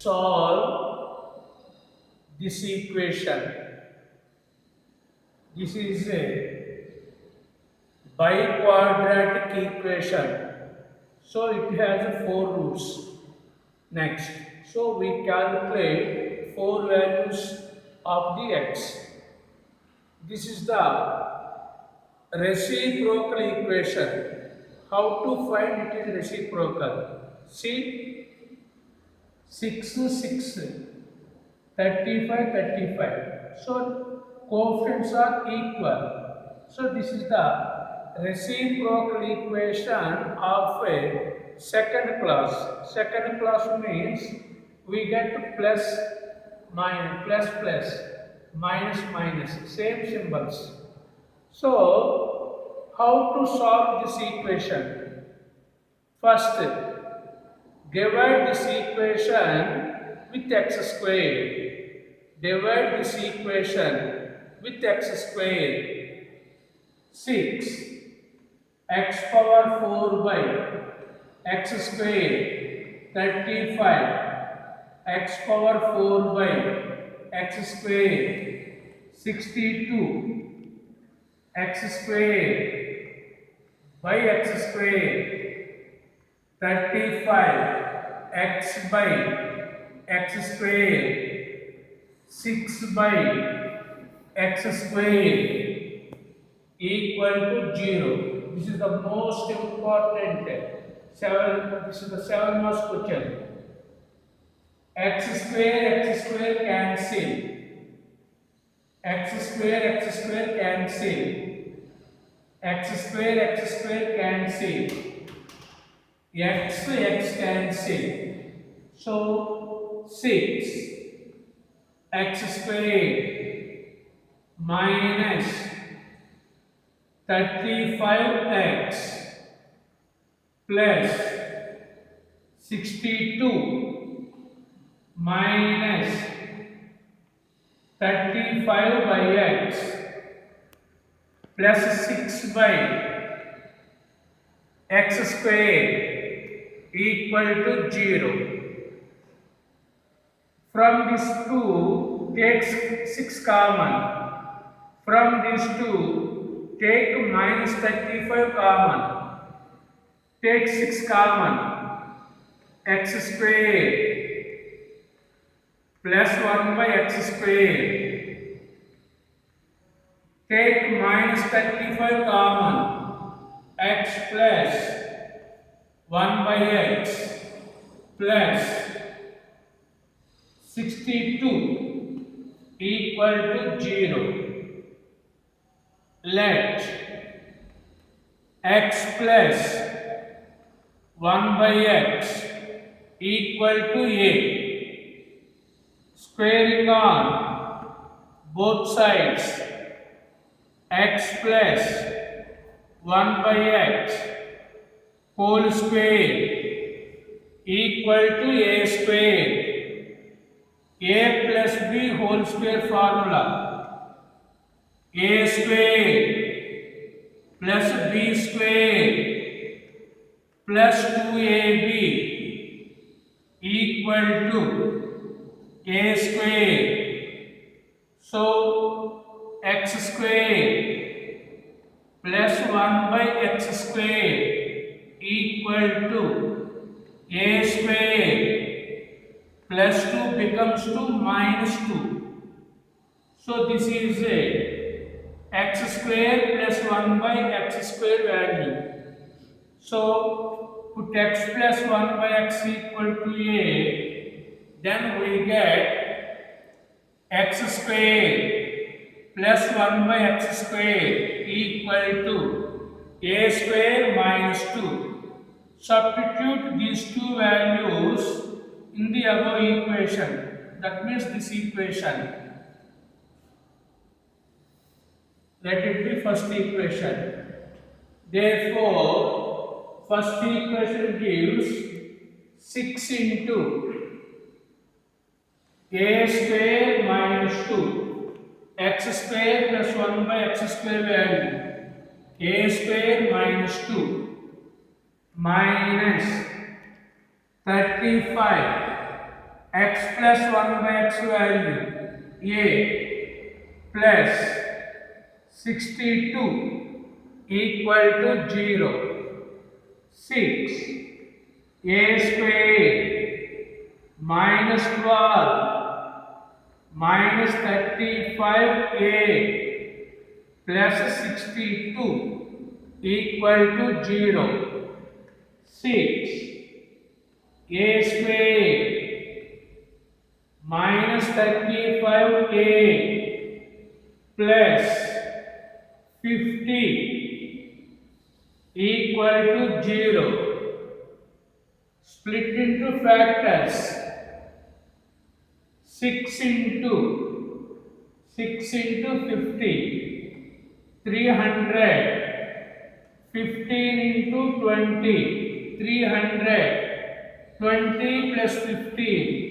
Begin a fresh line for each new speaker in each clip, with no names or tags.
solve this equation. This is a biquadratic equation. So it has four roots. Next, so we calculate four values of the x. This is the reciprocal equation. How to find it is reciprocal? See, 6, 6, 35, 35. So coefficients are equal. So this is the reciprocal equation of a second class. Second class means we get plus minus, plus plus, minus minus, same symbols. So how to solve this equation? First, divide this equation with x square. Divide this equation with x square. 6 x power 4 by x square 35 x power 4 by x square 62 x square by x square 35 x by x square 6 by x square equal to 0. This is the most important 7. This is the 7 most question. X square cancel. X square cancel. X square cancel. X cancel. So 6 x square minus 35x plus 62 minus 35 by x plus 6 by x square equal to 0. From these two, take 6 common. From these two, take minus 35 common. Take 6 common. X square plus 1 by x square. Take minus 35 common. X plus 1 by x plus 62 equal to 0. Let x plus 1 by x equal to a. Squaring on both sides, x plus 1 by x whole square equal to a square. A plus b whole square formula. A square plus b square plus 2ab equal to a square. So x square plus 1 by x square equal to a square plus 2 becomes to minus 2. So this is a x square plus 1 by x square value. So put x plus 1 by x equal to a, then we get x square plus 1 by x square equal to a square minus 2. Substitute these two values in the above equation. That means this equation. Let it be first equation. Therefore, first equation gives 6 into a square minus 2 x square plus 1 by x square value a square minus 2 minus 35 x plus 1 by x value a plus 62 equal to 0. 6 a square minus 12 minus 35a plus 62 equal to 0. 6 a square minus 35a plus 50 equal to 0. Split into factors. 6 into 50, 300. 15 into 20, 300. 20 plus 15,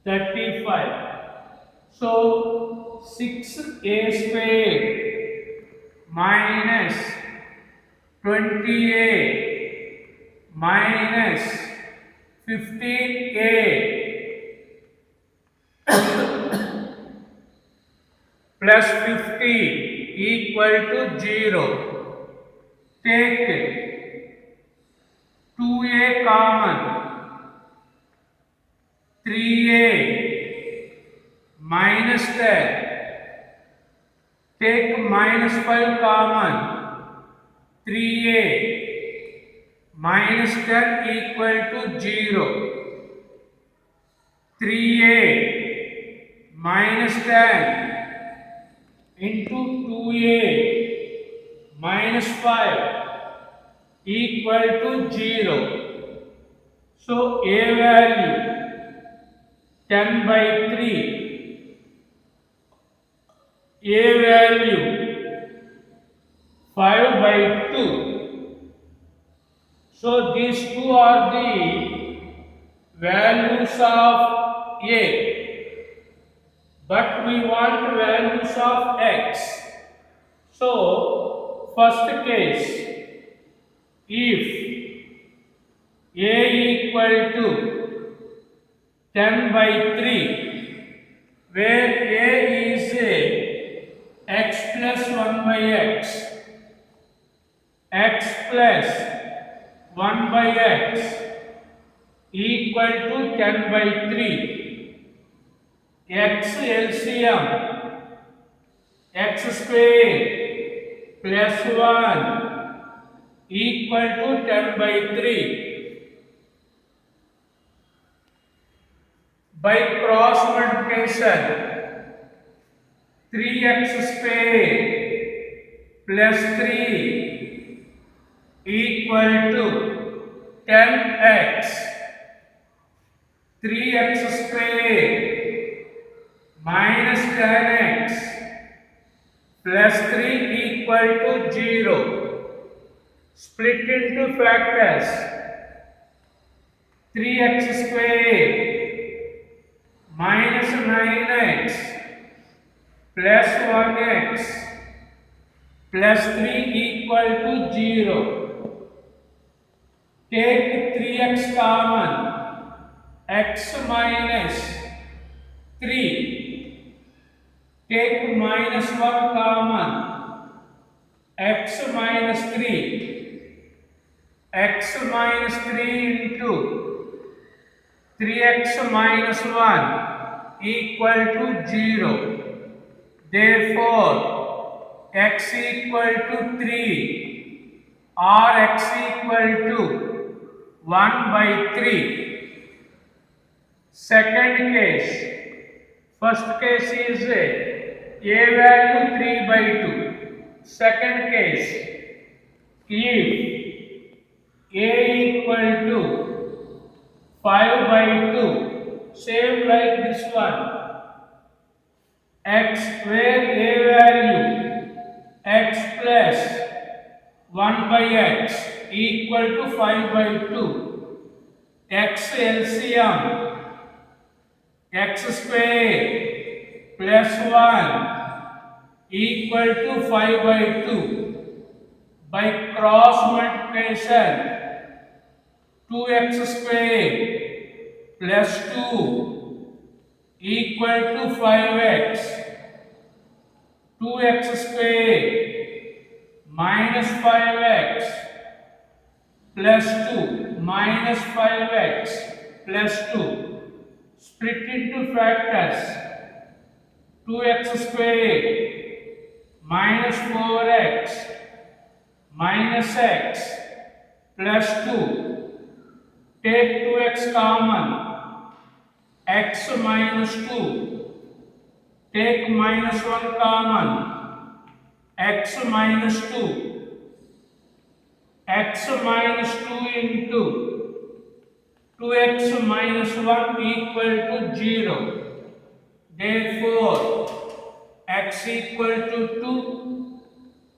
35. So 6a square minus 20a minus 15a plus 50 equal to 0. Take 2a common. 3a minus 10. Take minus 5 common. 3a minus 10 equal to 0. 3a minus 10 into 2a minus 5 equal to 0. So a value 10 by 3, a value 5 by 2. So these two are the values of a, but we want values of x. So first case, if a equal to 10 by 3, where a is x plus 1 by x plus 1 by x equal to 10 by 3. X LCM x square plus 1 equal to 10 by 3. By cross multiplication, 3x square plus 3 equal to 10x. 3x square minus 10x plus 3 equal to 0. Split into factors. 3x square minus 9x plus 1x plus 3 equal to 0. Take 3x common. X minus 3. Take minus 1 common. X minus 3. X minus 3 into 3x minus 1 equal to 0. Therefore, x equal to 3 or x equal to 1 by 3. Second case, first case is a value 3 by 2. Second case, if a equal to 5 by 2, same like this one. X where a value x plus 1 by x equal to 5 by 2. X LCM x square plus 1 equal to 5 by 2. By cross multiplication, 2x square plus 2 equal to 5x. 2x square minus 5x plus 2 minus 5x plus 2. Split into factors. 2x square minus 4x minus x plus 2. Take 2x common. X minus 2. Take minus 1 common. X minus 2. X minus 2 into 2x minus 1 equal to 0. Therefore, x equal to 2,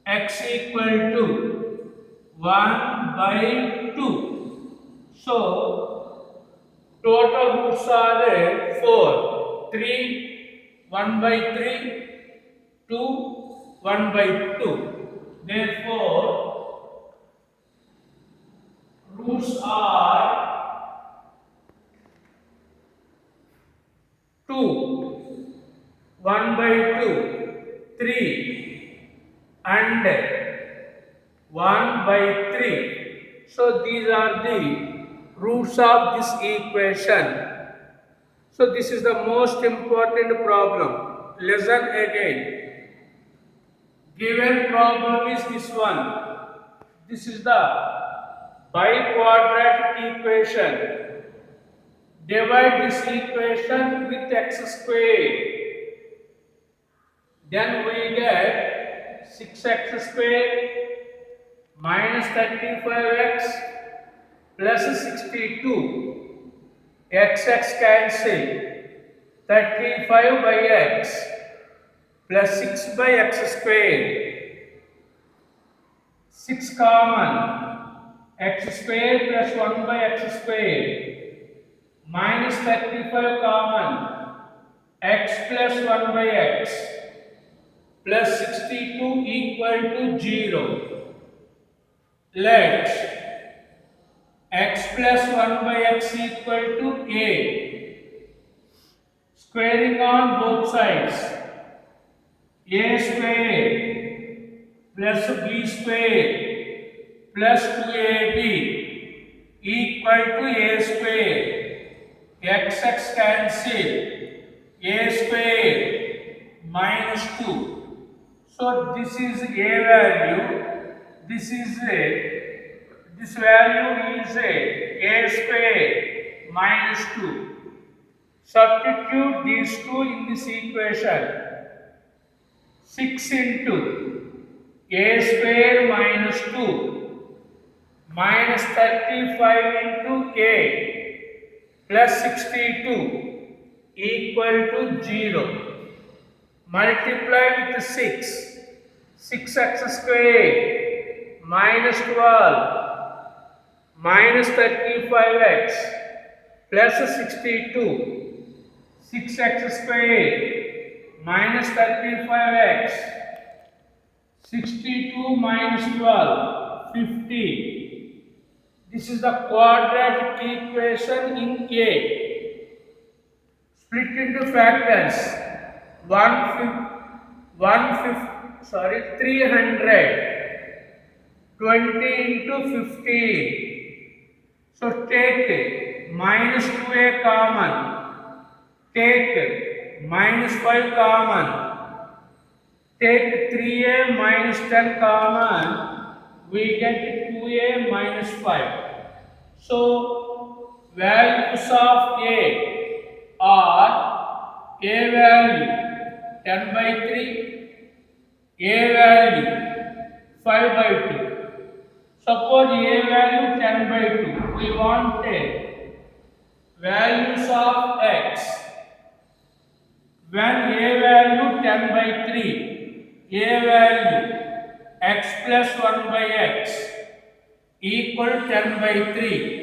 x equal to 1 by 2. So, total roots are 4. 3, 1 by 3, 2, 1 by 2. Therefore, roots are 2, 1 by 2, 3 and 1 by 3. So these are the roots of this equation. So this is the most important problem. Listen again. Given problem is this one. This is the biquadratic equation. Divide this equation with x square. Then we get 6x square minus 35x plus 62. X cancel. 35 by x plus 6 by x square. 6 common. X square plus 1 by x square. Minus 35 common. X plus 1 by x plus 62 equal to 0. Let x plus 1 by x equal to a. Squaring on both sides. A square plus b square plus 2ab equal to a square. X cancel. A square minus 2. So this is a value. This value is a square minus 2. Substitute these two in this equation. 6 into a square minus 2 minus 35 into a plus 62 equal to 0. Multiply with 6. 6x square minus 12 minus 35x plus 62. 6x square minus 35x. 62 minus 12, 50. This is the quadratic equation in A. Split into factors. 300. 20 into 15. So take minus 2a common. Take minus 5 common. Take 3a minus 10 common. We get 2a minus 5. So values of a are a value 10 by 3, a value 5 by 2. Suppose a value 10 by 2. We want values of x. When a value 10 by 3, a value x plus 1 by x equal 10 by 3.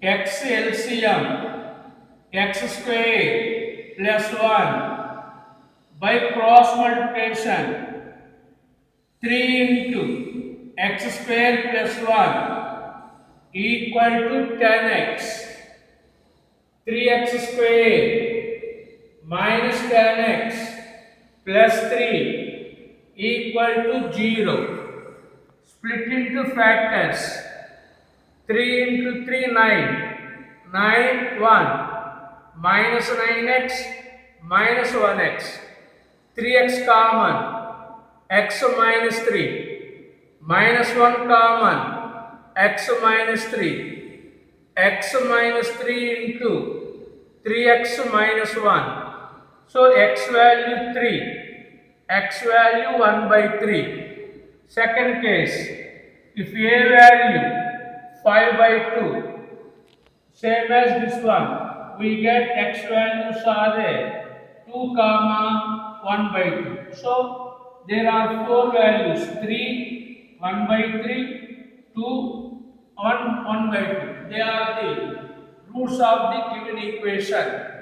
X LCM x square plus 1 by cross multiplication 3 into x square plus 1 equal to 10x 3x square minus 10x plus 3 equal to 0. Split into factors. 3 into 3, 9. 9, 1. Minus 9x minus 1x. 3x common. X minus 3. Minus 1 common. X minus 3. X minus 3 into 3x minus 1. So x value 3. X value 1 by 3. Second case, if a value 5 by 2, same as this one, we get x values are there 2 comma 1 by 2. So there are 4 values 3, 1 by 3, 2, 1 by 2. They are the roots of the given equation.